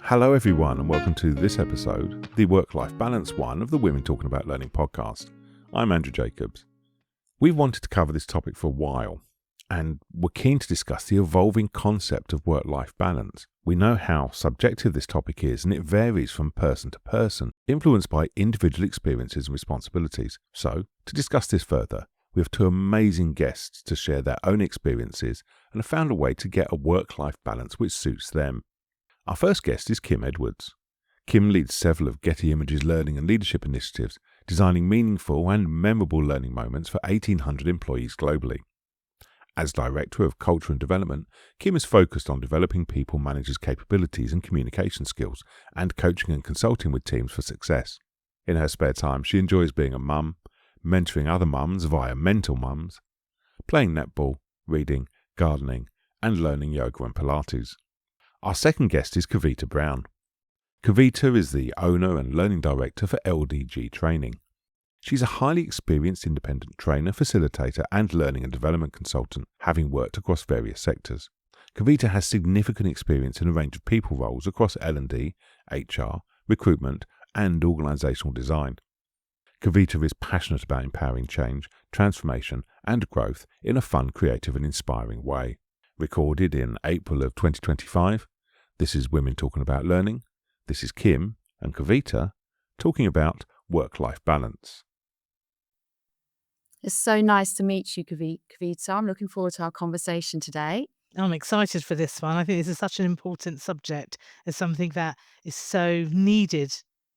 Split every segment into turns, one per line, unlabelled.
Hello everyone and welcome to this episode, the work-life balance one of the Women Talking About Learning podcast. I'm Andrew Jacobs. We've wanted to cover this topic for a while and we're keen to discuss the evolving concept of work-life balance. We know how subjective this topic is and it varies from person to person, influenced by individual experiences and responsibilities. So, to discuss this further, we have two amazing guests to share their own experiences and have found a way to get a work-life balance which suits them. Our first guest is Kim Edwards. Kim leads several of Getty Images learning and leadership initiatives, designing meaningful and memorable learning moments for 1,800 employees globally. As Director of Culture and Development, Kim is focused on developing people managers' capabilities and communication skills, and coaching and consulting with teams for success. In her spare time, she enjoys being a mum, mentoring other mums via Mental Mums, playing netball, reading, gardening, and learning yoga and Pilates. Our second guest is Kavita Brown. Kavita is the owner and learning director for LDG Training. She's a highly experienced independent trainer, facilitator, and learning and development consultant, having worked across various sectors. Kavita has significant experience in a range of people roles across L&D, HR, recruitment, and organisational design. Kavita is passionate about empowering change, transformation, and growth in a fun, creative, and inspiring way. Recorded in April of 2025, this is Women Talking About Learning. This is Kim and Kavita talking about work-life balance.
It's so nice to meet you, Kavita. I'm looking forward to our conversation today.
I'm excited for this one. I think this is such an important subject. It's something that is so needed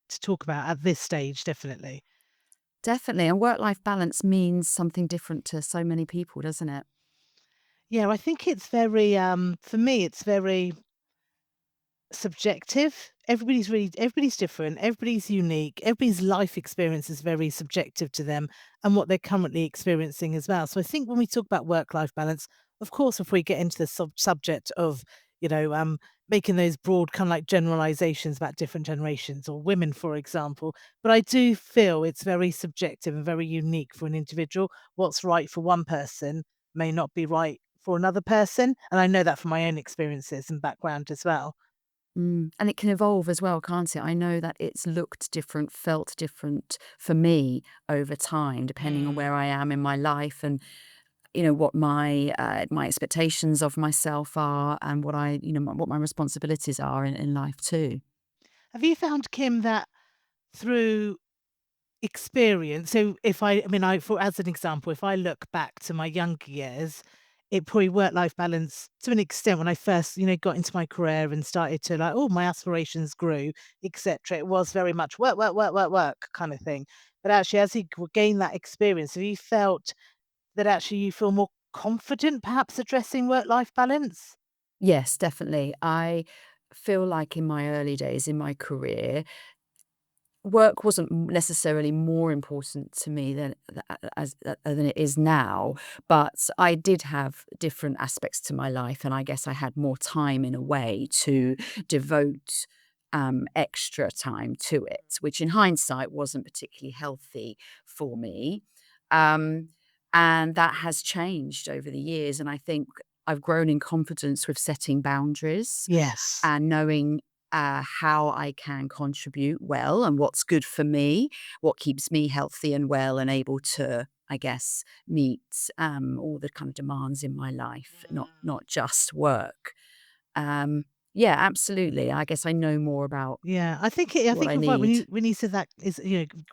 to talk about at this stage, definitely.
Definitely. And work-life balance means something different to so many people, doesn't it?
Yeah, I think it's very, for me, it's very subjective. Everybody's different. Everybody's unique. Everybody's life experience is very subjective to them and what they're currently experiencing as well. So I think when we talk about work-life balance, of course, if we get into the subject of, making those broad kind of like generalizations about different generations or women, for example, but I do feel it's very subjective and very unique for an individual. What's right for one person may not be right for another person. And I know that from my own experiences and background as well.
And it can evolve as well, can't it? I know that it's looked different, felt different for me over time, depending on where I am in my life and what my expectations of myself are and what my responsibilities are in life too.
Have you found, Kim, that through experience, so as an example, if I look back to my younger years, it probably work-life balance to an extent when I first, got into my career and started to my aspirations grew, etc. It was very much work, work, work, work, work kind of thing. But actually, as you gain that experience, have you felt that actually you feel more confident perhaps addressing work-life balance?
Yes, definitely. I feel like in my early days in my career, work wasn't necessarily more important to me than it is now, but I did have different aspects to my life, and I guess I had more time in a way to devote extra time to it, which in hindsight wasn't particularly healthy for me. Um, and that has changed over the years, and I think I've grown in confidence with setting boundaries
Yes.
and knowing how I can contribute well and what's good for me, what keeps me healthy and well and able to, I guess, meet all the kind of demands in my life, not just work. Yeah, absolutely. I guess I know more about
Yeah, I
what
think
I
you're right when
need.
you said that is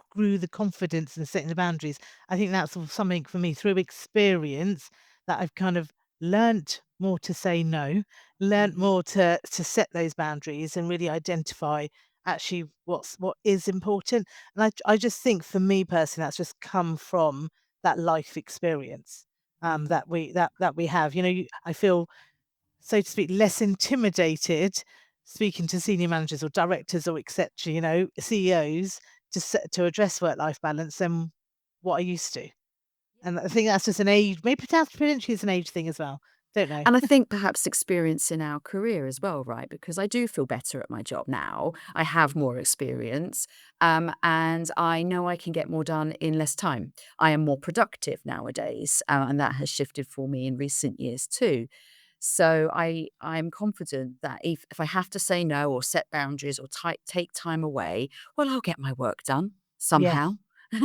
grew the confidence and setting the boundaries. I think that's sort of something for me through experience that I've kind of learnt more to say no, learnt
Mhm.
more to set those boundaries and really identify actually what is important. And I just think for me personally, that's just come from that life experience
Mm.
that we have. I feel, so to speak, less intimidated speaking to senior managers or directors or etc., CEOs to address work-life balance than what I used to. And I think that's just an age, maybe perhaps potentially it's an age thing as well. Don't know.
And I think perhaps experience in our career as well, right? Because I do feel better at my job now. I have more experience, and I know I can get more done in less time. I am more productive nowadays, and that has shifted for me in recent years too. So I'm confident that if I have to say no or set boundaries or take time away, well, I'll get my work done
Yeah.
somehow.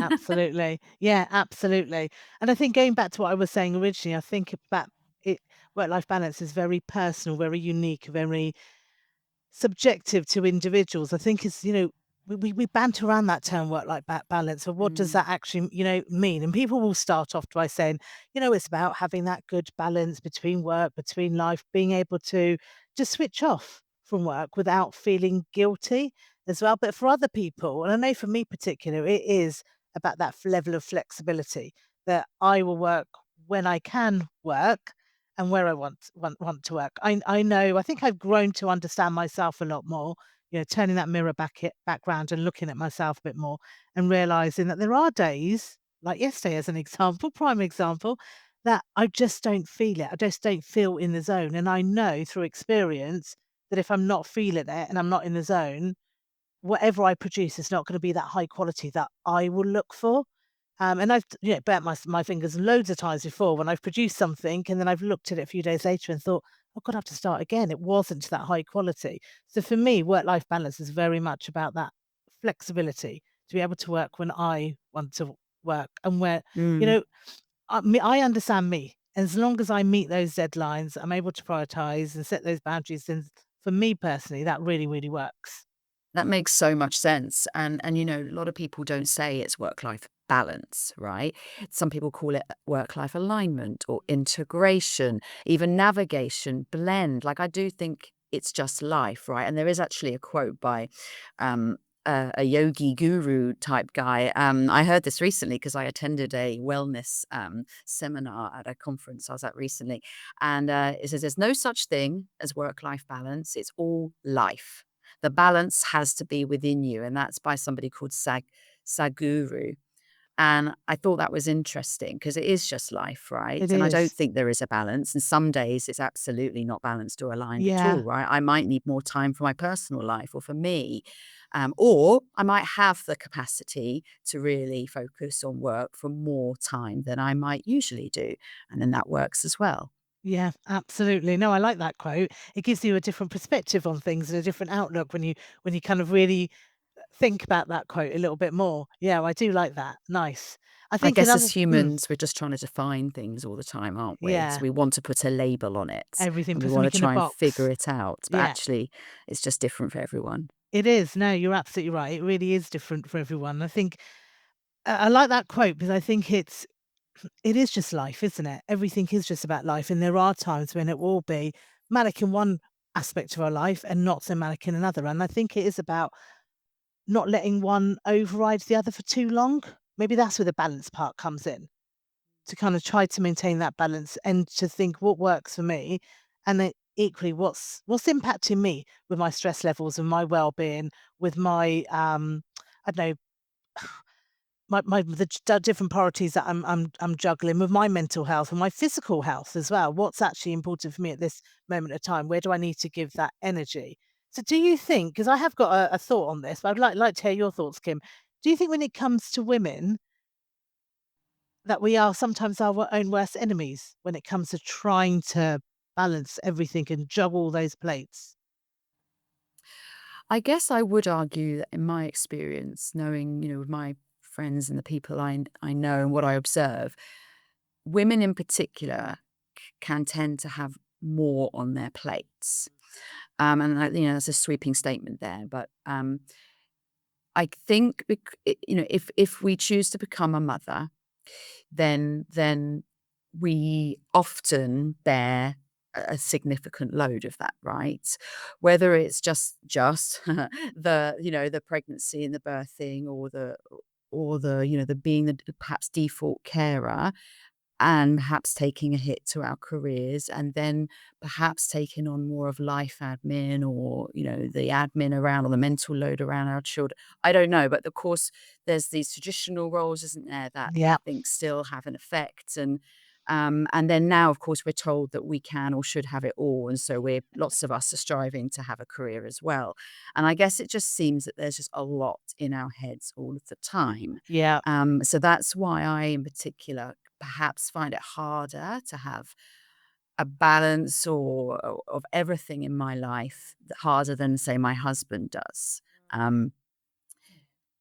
Absolutely. Yeah, absolutely. And I think going back to what I was saying originally, I think about it, work-life balance is very personal, very unique, very subjective to individuals. I think it's, we banter around that term work-life balance. So what does
Mm,
that actually, mean? And people will start off by saying, it's about having that good balance between work, between life, being able to just switch off from work without feeling guilty as well. But for other people, and I know for me particular, it is about that level of flexibility that I will work when I can work and where I want to work. I know, I think I've grown to understand myself a lot more, turning that mirror back round and looking at myself a bit more and realizing that there are days, like yesterday as an example, prime example, that I just don't feel it. I just don't feel in the zone. And I know through experience that if I'm not feeling it and I'm not in the zone, whatever I produce is not gonna be that high quality that I will look for. And I've, burnt my fingers loads of times before when I've produced something and then I've looked at it a few days later and thought, "Oh God, I have to start again." It wasn't to that high quality. So for me, work-life balance is very much about that flexibility to be able to work when I want to work and where, you
mm.
know, I understand me. As long as I meet those deadlines, I'm able to prioritize and set those boundaries, then for me personally, that really, really works.
That makes so much sense. And a lot of people don't say it's work-life balance, right? Some people call it work-life alignment or integration, even navigation, blend. Like I do think it's just life, right? And there is actually a quote by um a yogi guru type guy. I heard this recently because I attended a wellness seminar at a conference I was at recently. And it says, there's no such thing as work life balance, it's all life. The balance has to be within you, and that's by somebody called Saguru. And I thought that was interesting because it is just life, right?
It
And I don't
is.
think there is a balance. And some days it's absolutely not balanced or aligned at
Yeah.
all, right? I might need more time for my personal life or for me. Or I might have the capacity to really focus on work for more time than I might usually do. And then that works as well.
Yeah, absolutely. No, I like that quote. It gives you a different perspective on things and a different outlook when you kind of really think about that quote a little bit more. Yeah, I do like that. Nice. I
I
think
guess as
another
humans, we're just trying to define things all the time, aren't we? So
yeah,
we want to put a label on it
everything
and we
put
want to
something in a
try and figure
box.
it out. But
Yeah,
actually, it's just different for everyone.
it is. No, you're absolutely right. It really is different for everyone. I think I like that quote because I think it is just life, isn't it? Everything is just about life, and there are times when it will be manic in one aspect of our life and not so manic in another. And I think it is about not letting one override the other for too long. Maybe that's where the balance part comes in, to kind of try to maintain that balance and to think what works for me, and then equally what's impacting me with my stress levels and my well-being, with my, I don't know, different priorities that I'm juggling with my mental health and my physical health as well. What's actually important for me at this moment of time? Where do I need to give that energy? So do you think, because I have got a thought on this, but I'd like to hear your thoughts, Kim. Do you think when it comes to women that we are sometimes our own worst enemies when it comes to trying to balance everything and juggle all those plates?
I guess I would argue that in my experience, knowing, with my friends and the people I know and what I observe, women in particular can tend to have more on their plates. And that's a sweeping statement there, but I think if we choose to become a mother, then we often bear a significant load of that, right? Whether it's just the pregnancy and the birthing or the being the perhaps default carer and perhaps taking a hit to our careers and then perhaps taking on more of life admin or the admin around or the mental load around our children. I don't know, but of course there's these traditional roles, isn't there, that I
Yeah,
think still have an effect. And then now of course we're told that we can or should have it all, and so we're lots of us are striving to have a career as well. And I guess it just seems that there's just a lot in our heads all of the time.
yeah,
So that's why I, in particular, perhaps find it harder to have a balance of everything in my life harder than, say, my husband does. Um,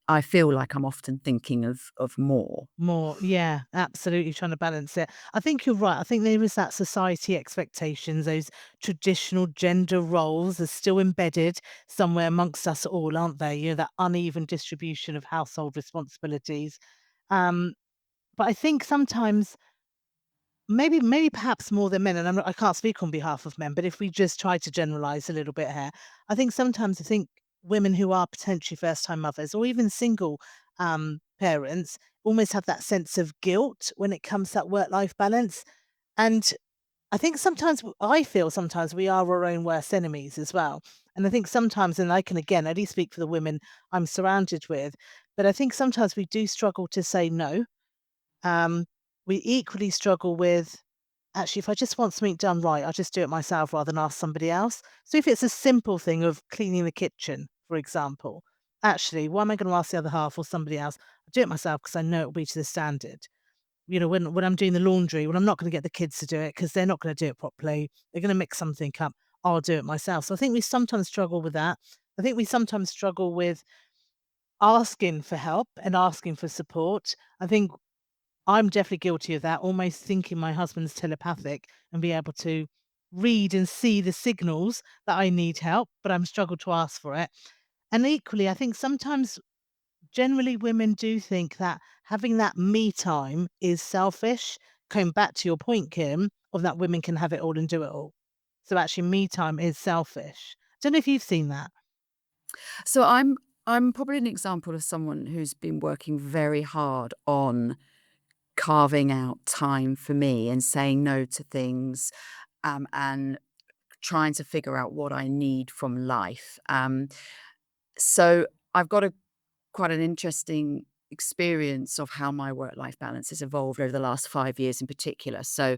I feel like I'm often thinking of more.
More, yeah, absolutely trying to balance it. I think you're right. I think there is that society expectations, those traditional gender roles are still embedded somewhere amongst us all, aren't they? You know, that uneven distribution of household responsibilities. Um, but I think sometimes maybe perhaps more than men, and I can't speak on behalf of men, but if we just try to generalize a little bit here, I think women who are potentially first time mothers or even single parents almost have that sense of guilt when it comes to that work life balance. And I think I feel sometimes we are our own worst enemies as well. And I think sometimes, and I can again only speak for the women I'm surrounded with, but I think sometimes we do struggle to say no. um, we equally struggle with, actually, if I just want something done right, I'll just do it myself rather than ask somebody else. So if it's a simple thing of cleaning the kitchen, for example, actually, why am I going to ask the other half or somebody else? I'll do it myself because I know it'll be to the standard. You know, when I'm doing the laundry, when I'm not going to get the kids to do it because they're not going to do it properly, they're going to mix something up. I'll do it myself. So I think we sometimes struggle with that. I think we sometimes struggle with asking for help and asking for support. I think I'm definitely guilty of that, almost thinking my husband's telepathic and be able to read and see the signals that I need help, but I'm struggled to ask for it. And equally, I think sometimes generally women do think that having that me time is selfish. Going back to your point, Kim, of that women can have it all and do it all. So actually me time is selfish. Don't know if you've seen that.
So I'm probably an example of someone who's been working very hard on carving out time for me and saying no to things, and trying to figure out what I need from life. So I've got a quite an interesting experience of how my work-life balance has evolved over the last 5 years in particular. So,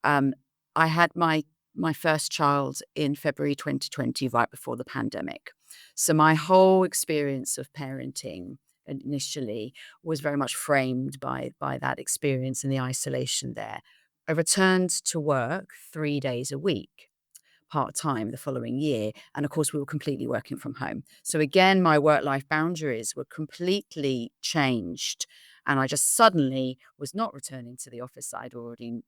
um, I had my first child in February 2020, right before the pandemic. So my whole experience of parenting initially was very much framed by that experience and the isolation there. I returned to work 3 days a week, part-time the following year, and of course, we were completely working from home. So again, my work-life boundaries were completely changed, and I just suddenly was not returning to the office that I'd already,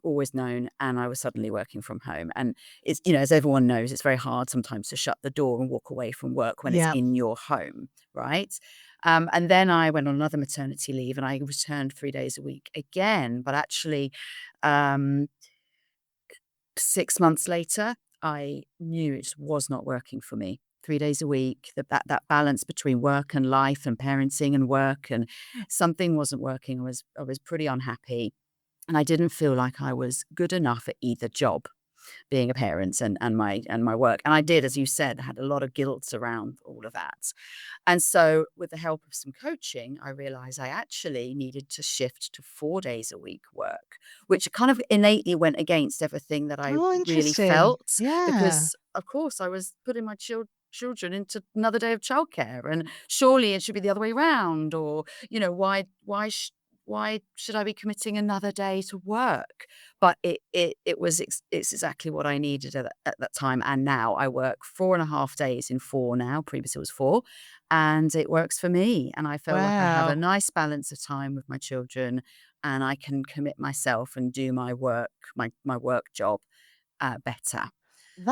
always known, and I was suddenly working from home. And it's, as everyone knows, it's very hard sometimes to shut the door and walk away from work when it's
Yeah.
in your home, right? And then I went on another maternity leave, and I returned 3 days a week again, but actually, um 6 months later, I knew it just was not working for me. 3 days a week, that balance between work and life and parenting and work, and something wasn't working. I was pretty unhappy, and I didn't feel like I was good enough at either job, being a parent and my work. And I did, as you said, had a lot of guilt around all of that. And so, with the help of some coaching, I realized I actually needed to shift to 4 days a week work, which kind of innately went against everything that I
Oh,
really
interesting.
felt,
Yeah.
because, of course, I was putting my children into another day of childcare, and surely it should be the other way around. Or, why should I be committing another day to work? But it's exactly what I needed at that time. And now I work 4.5 days in 4 now. Previously it was 4, and it works for me. And I feel like I have a
Wow.
nice balance of time with my children, and I can commit myself and do my work, my work job, better.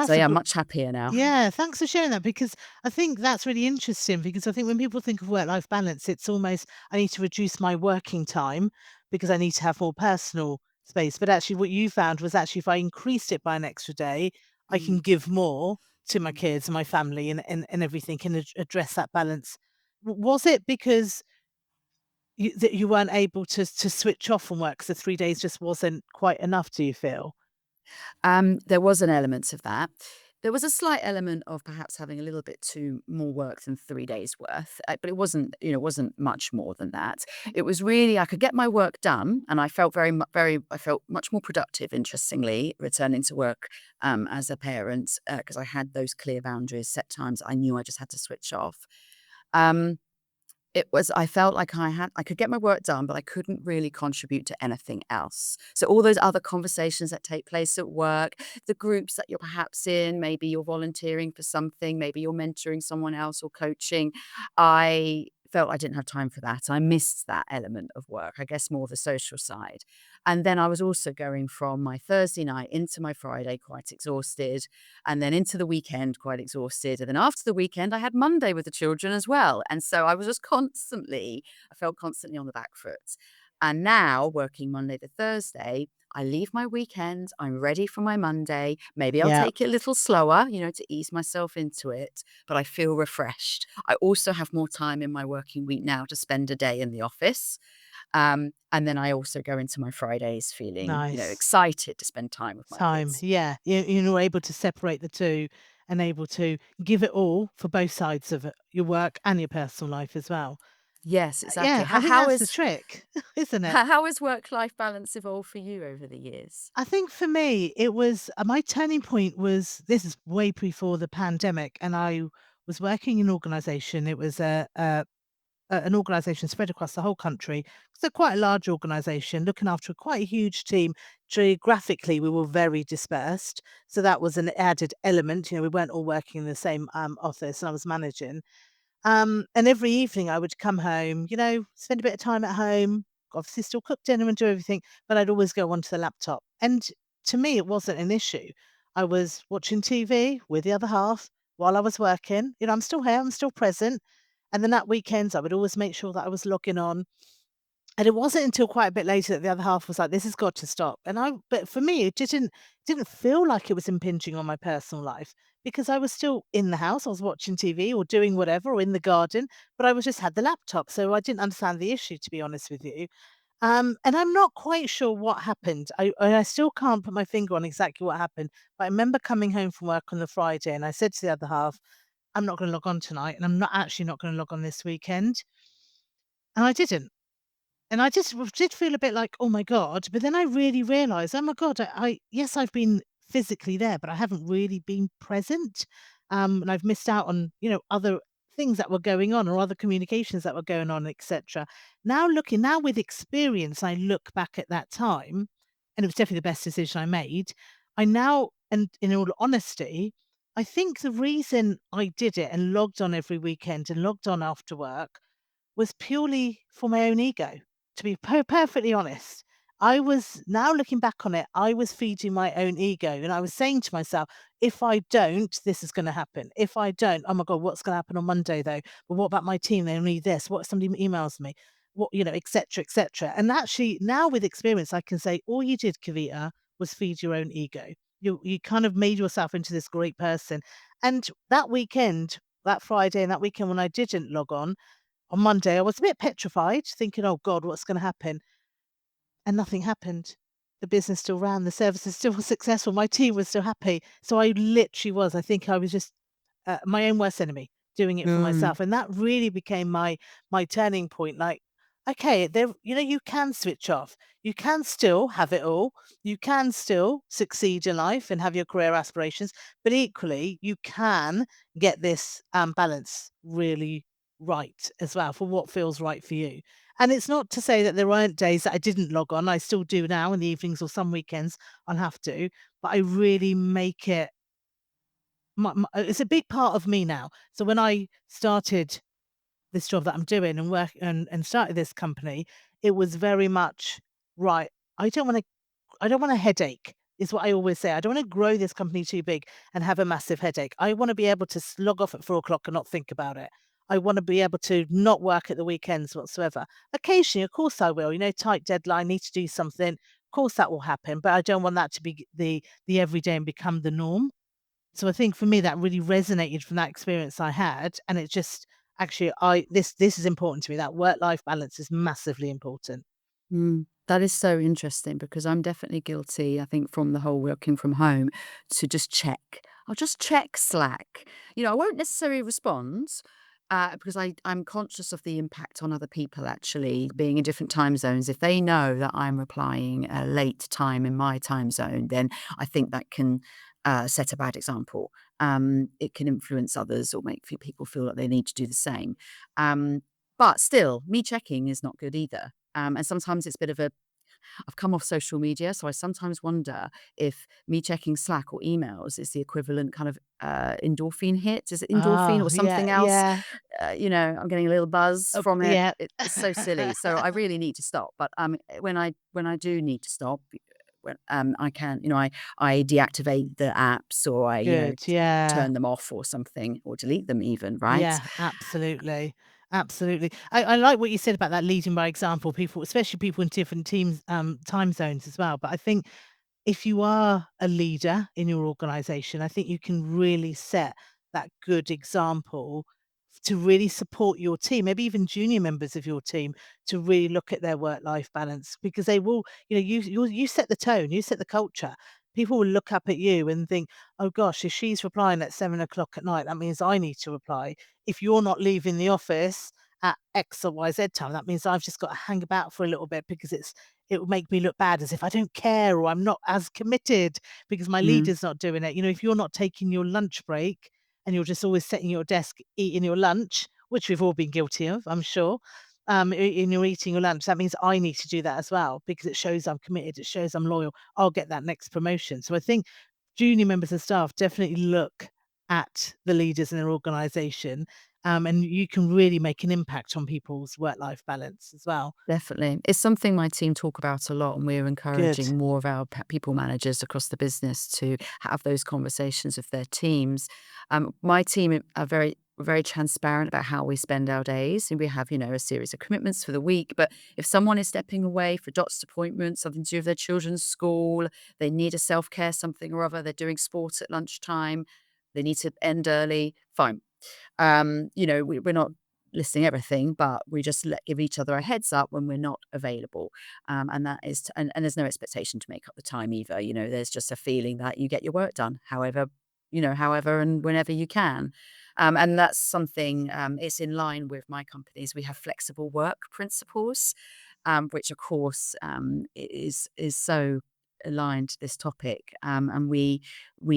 So
That's a
yeah, I'm
gr
much happier now.
Yeah, thanks for sharing that because I think that's really interesting because I think when people think of work-life balance, it's almost I need to reduce my working time because I need to have more personal space. But actually what you found was actually if I increased it by an extra day, I can
Mm,
give more to my
mm.
kids and my family and everything and address that balance. Was it because you weren't able to switch off from work? So 3 days just wasn't quite enough, do you feel?
There was an element of that. There was a slight element of perhaps having a little bit too more work than 3 days worth, but it wasn't much more than that. It was really I could get my work done, and I felt I felt much more productive, interestingly, returning to work, as a parent, because I had those clear boundaries, set times. I knew I just had to switch off. Um I felt like I could get my work done, but I couldn't really contribute to anything else. So all those other conversations that take place at work, the groups that you're perhaps in, maybe you're volunteering for something, maybe you're mentoring someone else or coaching, I felt I didn't have time for that. I missed that element of work, I guess more the social side. And then I was also going from my Thursday night into my Friday quite exhausted, and then into the weekend quite exhausted. And then after the weekend, I had Monday with the children as well. And so I was just I felt constantly on the back foot. And now, working Monday to Thursday, I leave my weekend, I'm ready for my Monday. Maybe I'll
Yeah,
take it a little slower, to ease myself into it, but I feel refreshed. I also have more time in my working week now to spend a day in the office. And then I also go into my Fridays feeling,
nice.
excited to spend time with my
Time,
kids.
yeah. You're able to separate the 2 and able to give it all for both sides of it, your work and your personal life as well.
Yes, exactly.
Yeah, I think that's the trick, isn't it?
How has work-life balance evolved for you over the years?
I think for me, it was my turning point was this is way before the pandemic, and I was working in an organisation. It was an organisation spread across the whole country. So quite a large organisation, looking after quite a huge team. Geographically, we were very dispersed, so that was an added element. We weren't all working in the same office, and I was managing. And every evening I would come home, spend a bit of time at home, obviously still cook dinner and do everything, but I'd always go onto the laptop. And to me, it wasn't an issue. I was watching TV with the other half while I was working. I'm still here, I'm still present. And then at weekends, I would always make sure that I was logging on. And it wasn't until quite a bit later that the other half was like, "This has got to stop." But for me, it didn't feel like it was impinging on my personal life because I was still in the house. I was watching TV or doing whatever or in the garden, but I was just had the laptop, so I didn't understand the issue, to be honest with you. And I'm not quite sure what happened. I still can't put my finger on exactly what happened. But I remember coming home from work on the Friday, and I said to the other half, "I'm not going to log on tonight, and I'm not going to log on this weekend." And I didn't. And I just did feel a bit like, "Oh my god," but then I really realized, "Oh my god, I yes, I've been physically there, but I haven't really been present." And I've missed out on, other things that were going on or other communications that were going on, etcetera. Now with experience, I look back at that time, and it was definitely the best decision I made. I now and in all honesty, I think the reason I did it and logged on every weekend and logged on after work was purely for my own ego, to be perfectly honest. I was now looking back on it, I was feeding my own ego and I was saying to myself, if I don't, this is going to happen. If I don't, oh my God, what's going to happen on Monday though? But what about my team? They need this. What if somebody emails me? What, et cetera, et cetera. And actually, now with experience, I can say all you did, Kavita, was feed your own ego. You kind of made yourself into this great person. And that weekend, that Friday and that weekend when I didn't log on Monday, I was a bit petrified, thinking, "Oh God, what's gonna happen?" And nothing happened. The business still ran, the services still were successful, my team was still happy. So I literally was I think I was just, my own worst enemy, doing it for
Mm.
myself, and that really became my turning point, like, okay, there you can switch off. You can still have it all. You can still succeed in life and have your career aspirations, but equally, you can get this, balance really right as well for what feels right for you. And it's not to say that there weren't days that I didn't log on. I still do now in the evenings or some weekends I'll have to, but I really make it it's a big part of me now. So when I started this job that I'm doing and work and started this company, it was very much right. I don't want to I don't want a headache, is what I always say. I don't want to grow this company too big and have a massive headache. I want to be able to log off at 4 o'clock and not think about it. I want to be able to not work at the weekends whatsoever. Occasionally, of course, I will. Tight deadline, need to do something. Of course, that will happen, but I don't want that to be the everyday and become the norm. So I think for me, that really resonated from that experience I had, and it just actually, I this is important to me. That work life balance is massively important.
That is so interesting because I'm definitely guilty, I think, from the whole working from home to just check. I'll just check Slack. I won't necessarily respond because I'm conscious of the impact on other people actually being in different time zones. If they know that I'm replying a late time in my time zone, then I think that can set a bad example. It can influence others or make people feel like they need to do the same. Um, But still, me checking is not good either. And sometimes it's a bit of a I've come off social media, so I sometimes wonder if me checking Slack or emails is the equivalent kind of endorphin hit. Is it endorphin
Oh,
or
yeah,
something else?
yeah.
I'm getting a little buzz from it.
Yeah.
It's so silly. So I really need to stop. But when I do need to stop, when I can, I deactivate the apps, or I
Good, yeah.
turn them off or something, or delete them even. Right?
Yeah, absolutely. Absolutely. I like what you said about that leading by example, people, especially people in different teams, time zones as well. But I think if you are a leader in your organization, I think you can really set that good example to really support your team, maybe even junior members of your team, to really look at their work-life balance, because they will, you set the tone, you set the culture. People will look up at you and think, oh gosh, if she's replying at 7 o'clock at night, that means I need to reply. If you're not leaving the office at X or Y Z time, that means I've just got to hang about for a little bit, because it will make me look bad, as if I don't care or I'm not as committed because my
Mm,
leader's not doing it. If you're not taking your lunch break and you're just always sitting at your desk eating your lunch, which we've all been guilty of, I'm sure, and you're eating your lunch, that means I need to do that as well, because it shows I'm committed, it shows I'm loyal. I'll get that next promotion. So I think junior members of staff definitely look at the leaders in their organization, and you can really make an impact on people's work-life balance as well.
definitely. It's something my team talk about a lot, and we're
Good.
encouraging more of our people managers across the business to have those conversations with their teams. My team are very transparent about how we spend our days, and we have, a series of commitments for the week. But if someone is stepping away for doctor's appointment, something to do with their children's school, they need a self-care something or other, they're doing sport at lunchtime, they need to end early, fine. We're not listing everything, but we just give each other a heads up when we're not available. And that is, and there's no expectation to make up the time either. There's just a feeling that you get your work done, however and whenever you can. And that's something, it's in line with my companies. We have flexible work principles, which of course is so aligned to this topic. And we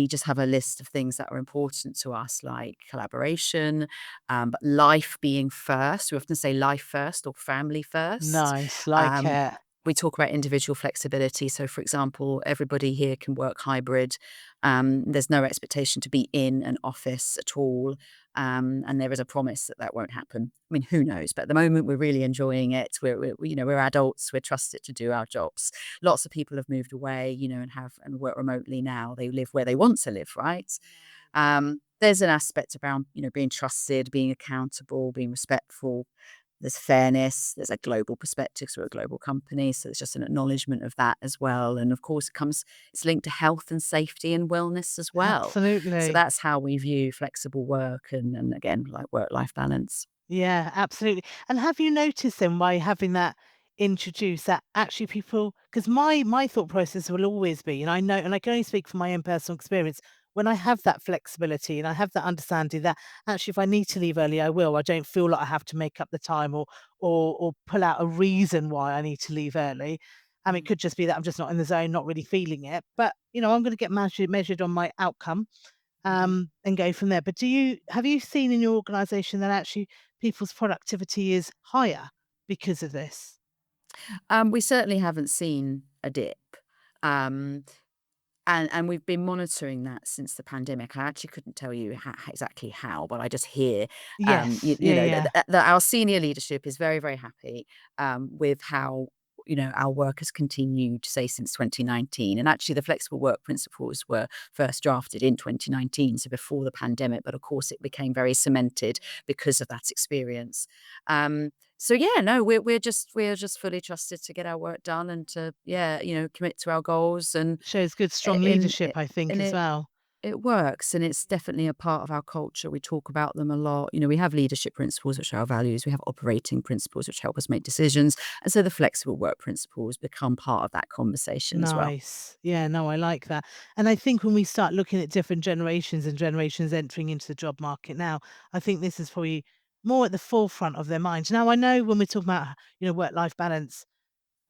just have a list of things that are important to us, like collaboration, but life being first. We often say life first or family first.
Nice, like
Um,
it.
we talk about individual flexibility. So, for example, everybody here can work hybrid. There's no expectation to be in an office at all. And there is a promise that that won't happen. I mean, who knows? But at the moment, we're really enjoying it. We're adults. We're trusted to do our jobs. Lots of people have moved away, and work remotely now. They live where they want to live, right? There's an aspect around, being trusted, being accountable, being respectful. There's fairness. There's a global perspective. So we're a global company. So it's just an acknowledgement of that as well. And of course, it's linked to health and safety and wellness as well. So
Absolutely.
that's how we view flexible work and again, like work-life balance.
Yeah, absolutely. And have you noticed then, by having that introduced, that actually people, because my thought process will always be, and I know, and I can only speak from my own personal experience, when I have that flexibility and I have that understanding that actually if I need to leave early, I will. I don't feel like I have to make up the time or pull out a reason why I need to leave early. It
Mm.
could just be that I'm just not in the zone, not really feeling it. But I'm going to get measured on my outcome,
Mhm.
and go from there. But have you seen in your organization that actually people's productivity is higher because of this?
We certainly haven't seen a dip. Um, and we've been monitoring that since the pandemic. I actually couldn't tell you exactly how, but I just hear,
Yes. Yeah, yeah.
that our senior leadership is very, very happy with how our work has continued, say, since 2019. And actually, the flexible work principles were first drafted in 2019, so before the pandemic. But of course, it became very cemented because of that experience. So yeah, no, we're just fully trusted to get our work done and to commit to our goals and
Shows good, strong
in
leadership, I think,
and
as well.
it works, and it's definitely a part of our culture. We talk about them a lot. We have leadership principles, which are our values. We have operating principles, which help us make decisions. And so the flexible work principles become part of that conversation as well.
Nice. Yeah, no, I like that. And I think when we start looking at different generations and generations entering into the job market now, I think this is probably more at the forefront of their minds. Now, I know when we're talking about, work-life balance,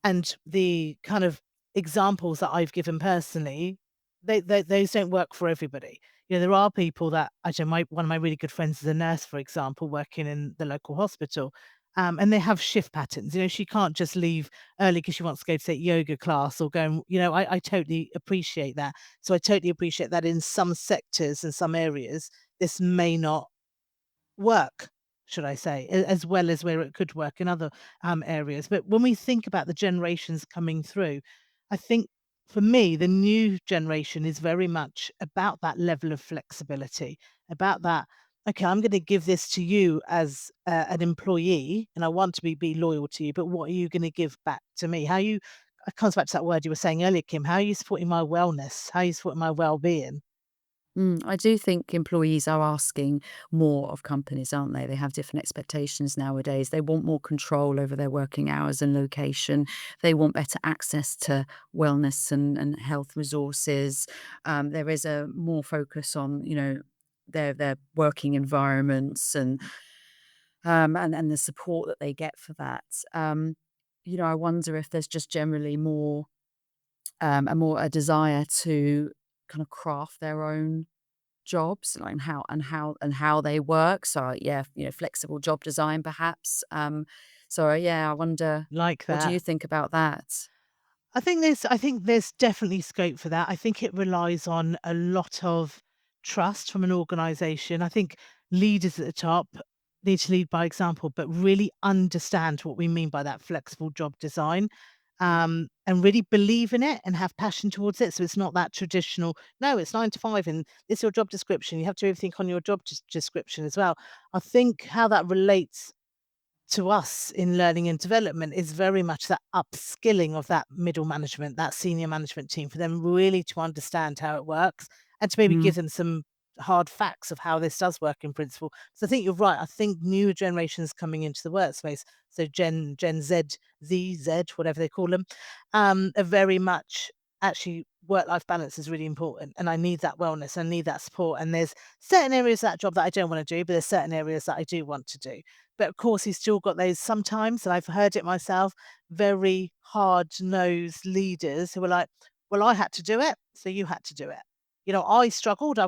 and the kind of examples that I've given personally, those don't work for everybody. There are people that, I don't know, one of my really good friends is a nurse, for example, working in the local hospital. And they have shift patterns. She can't just leave early because she wants to go to take yoga class or go and, I totally appreciate that. So I totally appreciate that in some sectors and some areas, this may not work, should I say, as well as where it could work in other areas. But when we think about the generations coming through, I think for me, the new generation is very much about that level of flexibility, about that. Okay, I'm going to give this to you as an employee, and I want to be loyal to you. But what are you going to give back to me? How you? It comes back to that word you were saying earlier, Kim. How are you supporting my wellness? How are you supporting my well-being?
I do think employees are asking more of companies, aren't they? They have different expectations nowadays. They want more control over their working hours and location. They want better access to wellness and health resources. There is a more focus on, their working environments and the support that they get for that. I wonder if there's just generally more a desire to kind of craft their own jobs, like, and how they work. So, yeah, flexible job design perhaps. So, yeah, I wonder,
Like
what do
that.
you think about that?
I think there's definitely scope for that. I think it relies on a lot of trust from an organization. I think leaders at the top need to lead by example, but really understand what we mean by that flexible job design, and really believe in it and have passion towards it. So it's not that traditional, no, it's 9 to 5 and it's your job description. You have to do everything on your job description as well. I think how that relates to us in learning and development is very much that upskilling of that middle management, that senior management team, for them really to understand how it works and to maybe
Mm.
give them some hard facts of how this does work in principle. So I think you're right. I think newer generations coming into the workspace, so Gen Z, Z, whatever they call them, are very much actually work-life balance is really important. And I need that wellness, I need that support. And there's certain areas of that job that I don't want to do, but there's certain areas that I do want to do. But of course, he's still got those sometimes, and I've heard it myself, very hard-nosed leaders who are like, "Well, I had to do it, so you had to do it." I struggled. I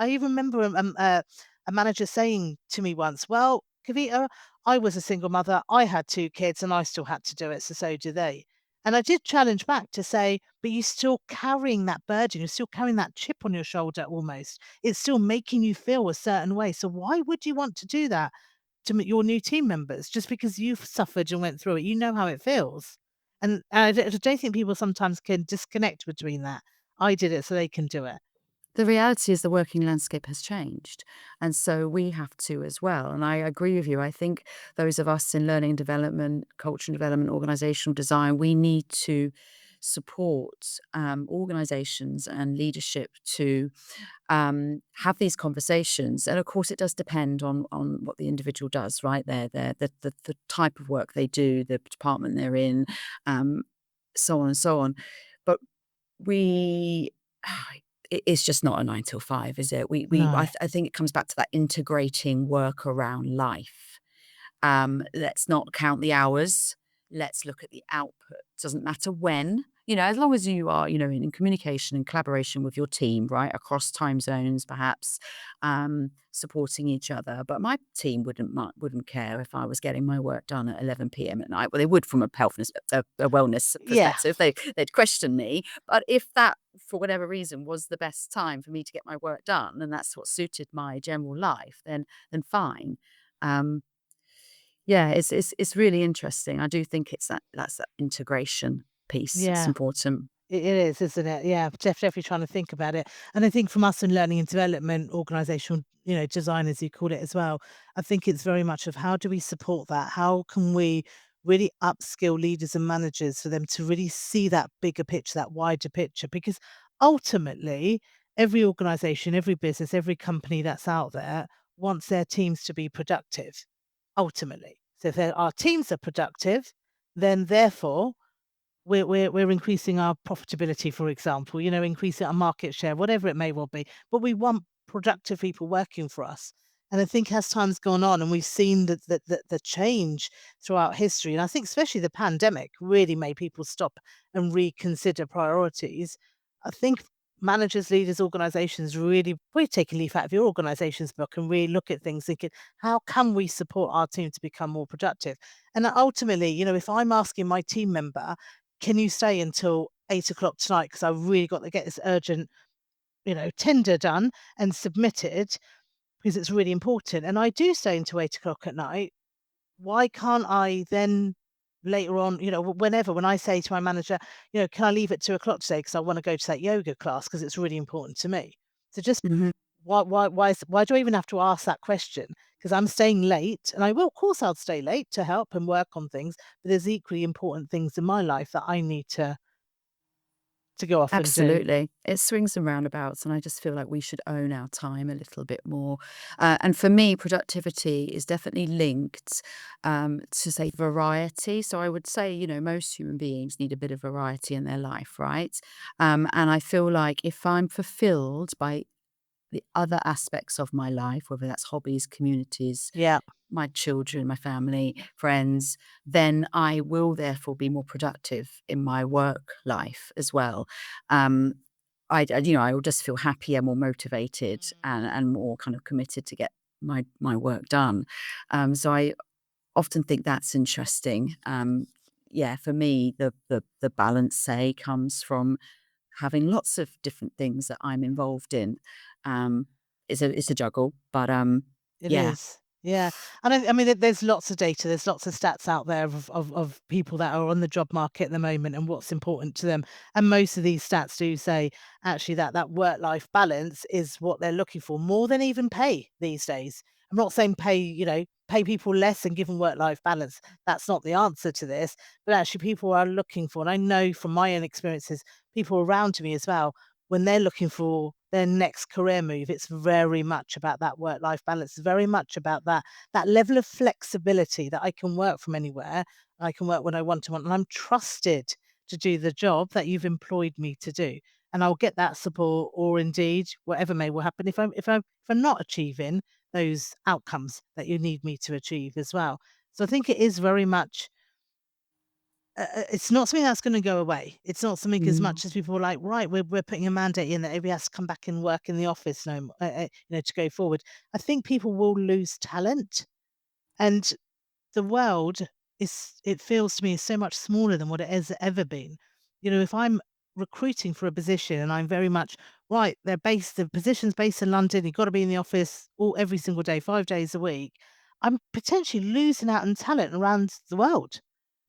even remember a manager saying to me once, "Well, Kavita, I was a single mother. I had 2 kids, and I still had to do it, so do they." And I did challenge back to say, "But you're still carrying that burden. You're still carrying that chip on your shoulder almost. It's still making you feel a certain way. So why would you want to do that to your new team members just because you've suffered and went through it? You know how it feels." And I don't think people sometimes can disconnect between that. I did it, so they can do it.
The reality is the working landscape has changed, and so we have to as well. And I agree with you. I think those of us in learning and development, culture and development, organizational design, we need to support organizations and leadership to have these conversations. And of course, it does depend on what the individual does, right? The type of work they do, the department they're in, um, so on and so on. But we it's just not a 9 till 5, is it?
No.
I think it comes back to that integrating work around life. Let's not count the hours. Let's look at the output. Doesn't matter when, as long as you are, in communication and collaboration with your team, right, across time zones, perhaps, supporting each other. But my team wouldn't care if I was getting my work done at 11 p.m. at night. Well, they would from a health and a wellness
Yeah.
perspective. They'd question me. But if that, for whatever reason, was the best time for me to get my work done, and that's what suited my general life, then fine. Um, yeah, it's really interesting. I do think that's that integration piece. It's
Yeah.
important.
It is, isn't it? Yeah, definitely trying to think about it. And I think from us in learning and development, organizational, design, as you call it as well, I think it's very much of how do we support that? How can we really upskill leaders and managers for them to really see that bigger picture, that wider picture? Because ultimately, every organization, every business, every company that's out there wants their teams to be productive, ultimately. So if our teams are productive, then therefore we're increasing our profitability, for example, increasing our market share, whatever it may well be. But we want productive people working for us. And I think as time's gone on and we've seen the change throughout history, and I think especially the pandemic really made people stop and reconsider priorities. I think managers, leaders, organizations really probably take a leaf out of your organization's book and really look at things thinking, how can we support our team to become more productive? And ultimately, if I'm asking my team member, can you stay until 8 o'clock tonight? Because I really got to get this urgent, tender done and submitted because it's really important. And I do stay until 8 o'clock at night. Why can't I then later on, whenever, when I say to my manager, can I leave at 2 o'clock today because I want to go to that yoga class because it's really important to me. So just
Mhm.
why do I even have to ask that question? Because I'm staying late, and I will, of course, I'll stay late to help and work on things. But there's equally important things in my life that I need to go off and do.
Absolutely. It swings and roundabouts, and I just feel like we should own our time a little bit more. And for me, productivity is definitely linked to, say, variety. So I would say, most human beings need a bit of variety in their life, right? And I feel like if I'm fulfilled by the other aspects of my life, whether that's hobbies, communities,
Yeah,
my children, my family, friends, then I will therefore be more productive in my work life as well. Um, I will just feel happier, more motivated, and more kind of committed to get my work done. So I often think that's interesting. Yeah, for me, the balance, say, comes from having lots of different things that I'm involved in. Um, it's a juggle, but
it
yeah.
is. Yeah, and I mean, there's lots of data, there's lots of stats out there of people that are on the job market at the moment and what's important to them. And most of these stats do say actually that work-life balance is what they're looking for more than even pay these days. I'm not saying pay people less and give them work-life balance. That's not the answer to this, but actually people are looking for, and I know from my own experiences, people around me as well, when they're looking for their next career move, it's very much about that work-life balance. It's very much about that level of flexibility that I can work from anywhere. I can work when I want to want, and I'm trusted to do the job that you've employed me to do. And I'll get that support, or indeed whatever may will happen if I'm not achieving those outcomes that you need me to achieve as well. So I think it is very much it's not something that's gonna go away. It's not something as
Mm.
much as people are like, "Right, we're putting a mandate in that everybody has to come back and work in the office no more, to go forward." I think people will lose talent, and the world it feels to me, is so much smaller than what it has ever been. If I'm recruiting for a position and I'm very much, right, the position's based in London, you've got to be in the office every single day, 5 days a week, I'm potentially losing out on talent around the world.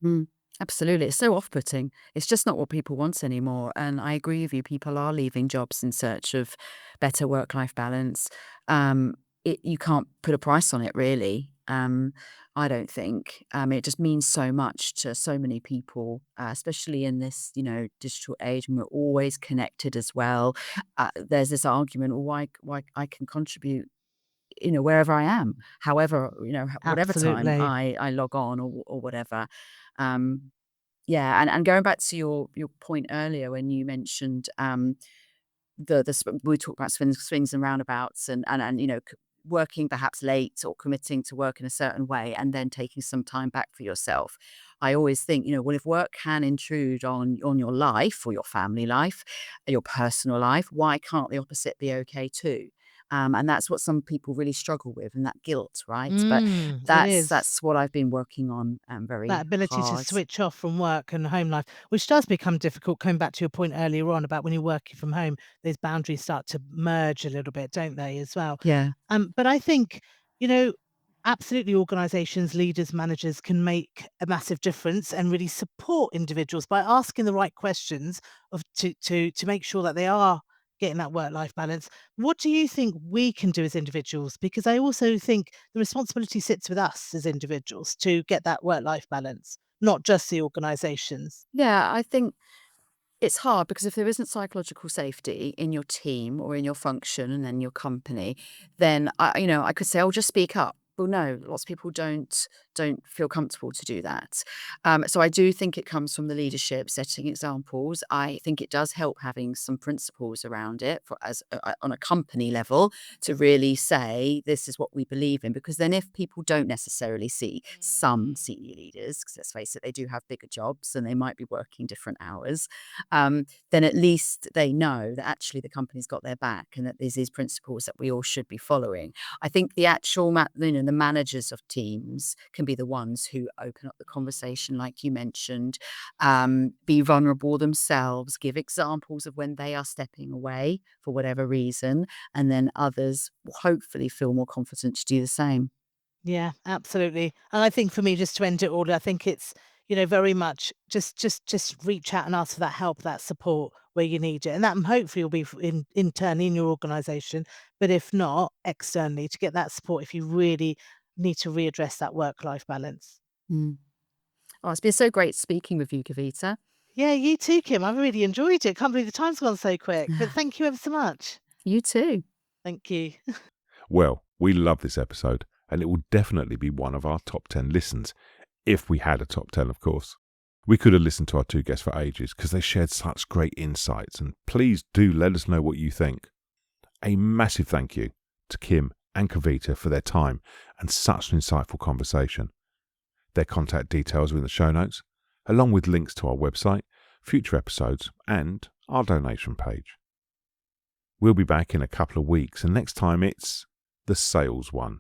Mm, absolutely. It's so off-putting. It's just not what people want anymore. And I agree with you. People are leaving jobs in search of better work-life balance. Um, you can't put a price on it, really. I don't think. It just means so much to so many people, especially in this, digital age, and we're always connected as well. There's this argument, well, why I can contribute, wherever I am, however, whatever time
Absolutely.
I log on, or whatever. Um, yeah, and going back to your point earlier when you mentioned, we talked about swings and roundabouts, and working perhaps late or committing to work in a certain way and then taking some time back for yourself. I always think, well, if work can intrude on your life or your family life, your personal life, why can't the opposite be okay too? And that's what some people really struggle with, and that guilt, right? But
It
that's
is.
that's what I've been working on
That
very
ability to
hard.
switch off from work and home life, which does become difficult, coming back to your point earlier on about when you're working from home, those boundaries start to merge a little bit, don't they, as well?
Yeah.
But I think, you know, absolutely organizations, leaders, managers can make a massive difference and really support individuals by asking the right questions to make sure that they are getting that work-life balance. What do you think we can do as individuals? Because I also think the responsibility sits with us as individuals to get that work-life balance, not just the organizations.
Yeah, I think it's hard because if there isn't psychological safety in your team or in your function and then your company, then I could say, "Oh, just speak up." Well, no, lots of people don't don't feel comfortable to do that. So I do think it comes from the leadership, setting examples. I think it does help having some principles around it on a company level to really say this is what we believe in. Because then if people don't necessarily see some senior leaders, because let's face it, they do have bigger jobs and they might be working different hours, then at least they know that actually the company's got their back and that there's these principles that we all should be following. I think the actual, the managers of teams can be the ones who open up the conversation, like you mentioned, be vulnerable themselves, give examples of when they are stepping away for whatever reason, and then others will hopefully feel more confident to do the same.
Yeah, absolutely. And I think for me, just to end it all, I think it's, very much just reach out and ask for that help, that support where you need it. And that hopefully will be internally in your organization, but if not, externally to get that support if you really need to readdress that work-life balance.
Mm. Oh, it's been so great speaking with you, Kavita.
Yeah, you too, Kim. I really enjoyed it. Can't believe the time's gone so quick, but thank you ever so much.
You too.
Thank you.
Well, we love this episode, and it will definitely be one of our top 10 listens, if we had a top 10, of course. We could have listened to our two guests for ages because they shared such great insights, and please do let us know what you think. A massive thank you to Kim and Kavita for their time and such an insightful conversation. Their contact details are in the show notes, along with links to our website, future episodes, and our donation page. We'll be back in a couple of weeks, and next time it's the sales one.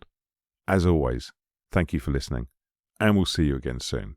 As always, thank you for listening, and we'll see you again soon.